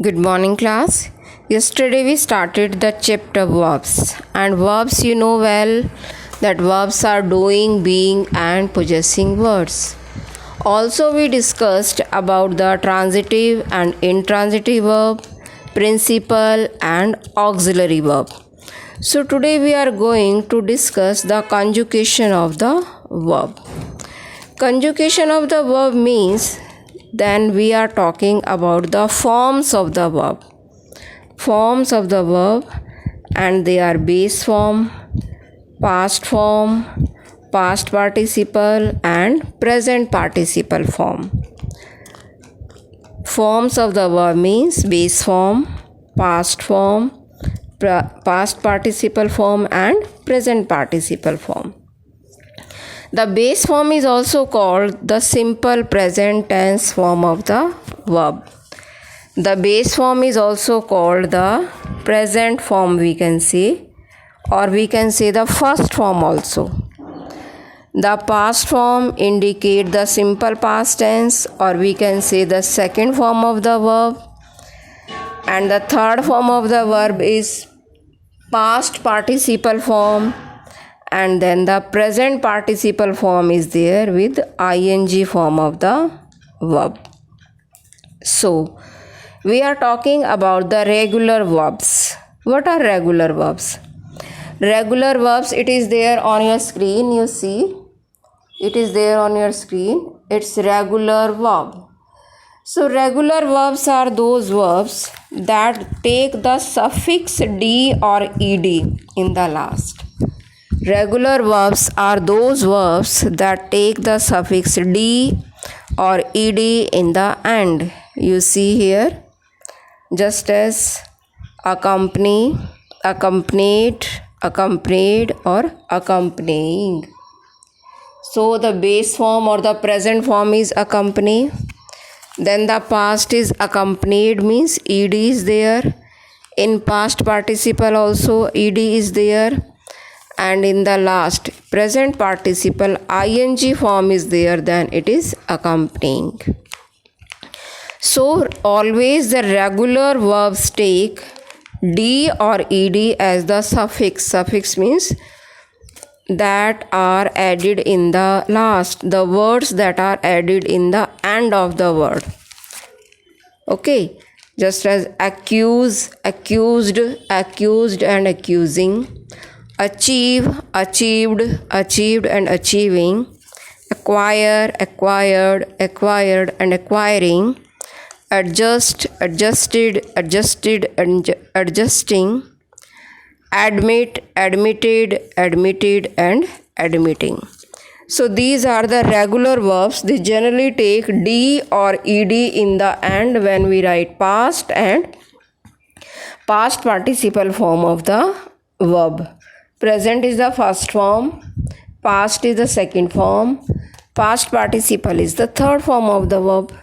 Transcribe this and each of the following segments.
Good morning, class. Yesterday we started the chapter verbs, and verbs you know well that verbs are doing, being, and possessing words. Also, we discussed about the transitive and intransitive verb, principal, and auxiliary verb. So, today we are going to discuss the conjugation of the verb. Conjugation of the verb means then we are talking about the forms of the verb. Forms of the verb, and they are base form, past participle, and present participle form. Forms of the verb means base form, past participle form, and present participle form. The base form is also called the simple present tense form of the verb. The base form is also called the present form, we can say, or we can say the first form also. The past form indicate the simple past tense, or we can say the second form of the verb. And the third form of the verb is past participle form. And then the present participle form is there with ing form of the verb. So, we are talking about the regular verbs. What are regular verbs? Regular verbs, it is there on your screen, you see. It is there on your screen. It's regular verb. So, regular verbs are those verbs that take the suffix d or ed in the last. Regular verbs are those verbs that take the suffix d or ed in the end. You see here, just as accompany, accompanied, accompanied, or accompanying. So the base form or the present form is accompany. Then the past is accompanied, means ed is there. In past participle also ed is there. And in the last present participle ing form is there, then it is accompanying. So always the regular verbs take d or ed as the suffix. Suffix means that are added in the last, the words that are added in the end of the word. Okay, just as accuse, accused, accused, and accusing. Achieve, achieved, achieved, and achieving. Acquire, acquired, acquired, and acquiring. Adjust, adjusted, adjusted, and adjusting. Admit, admitted, admitted, and admitting. So these are the regular verbs. They generally take d or ed in the end when we write past and past participle form of the verb. Present is the first form, past is the second form, past participle is the third form of the verb.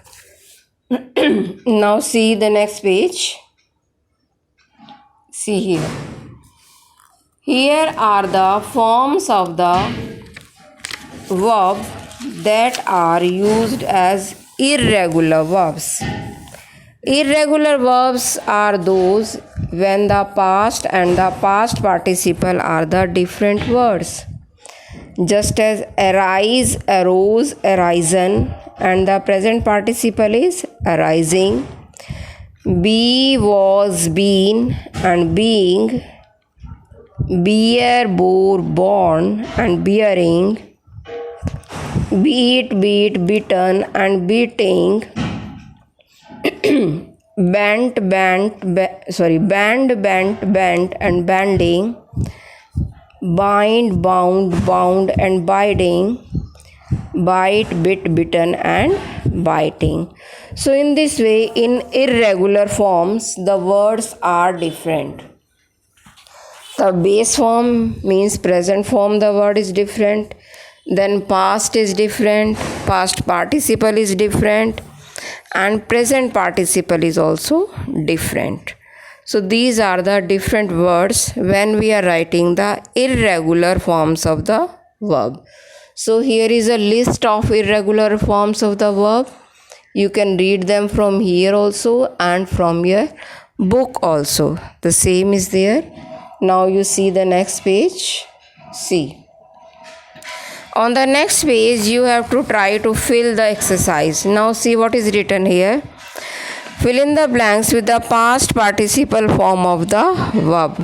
Now see the next page. See here. Here are the forms of the verb that are used as irregular verbs. Irregular verbs are those when the past and the past participle are the different words. Just as arise, arose, arisen, and the present participle is arising. Be, was, been, and being. Bear, bore, born, and bearing. Beat, beat, beaten, and beating. Band, bent, bent, and banding. Bind, bound, bound, and binding. Bite, bit, bitten, and biting. So in this way, in irregular forms, the words are different. The base form means present form, the word is different. Then past is different, past participle is different, and present participle is also different. So these are the different words when we are writing the irregular forms of the verb. So here is a list of irregular forms of the verb. You can read them from here also and from your book also. The same is there. Now you see the next page. See. On the next page, you have to try to fill the exercise. Now see what is written here. Fill in the blanks with the past participle form of the verb.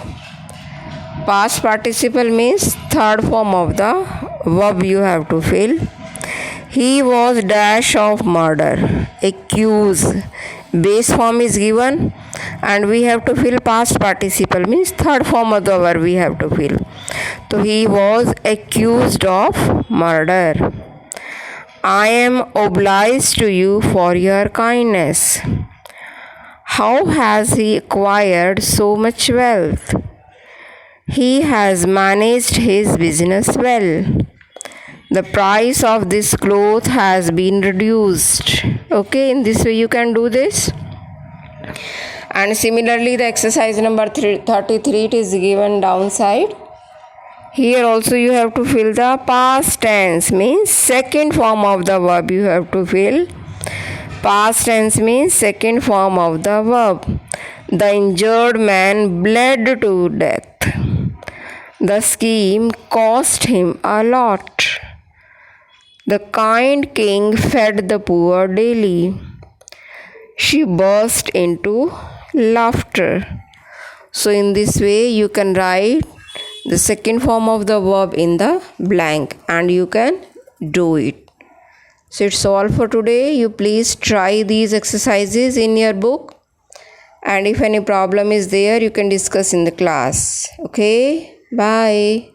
Past participle means third form of the verb you have to fill. He was dash of murder. Accuse. Base form is given and we have to fill past participle means third form of the verb we have to fill. So he was accused of murder. I am obliged to you for your kindness. How has he acquired so much wealth? He has managed his business well. The price of this cloth has been reduced. Okay, in this way you can do this. And similarly, the exercise number 33, it is given downside. Here also you have to fill the past tense, means second form of the verb you have to fill. Past tense means second form of the verb. The injured man bled to death. The scheme cost him a lot. The kind king fed the poor daily. She burst into laughter. So in this way you can write the second form of the verb in the blank and you can do it. So it's all for today. You please try these exercises in your book. And if any problem is there, you can discuss in the class. Okay? Bye.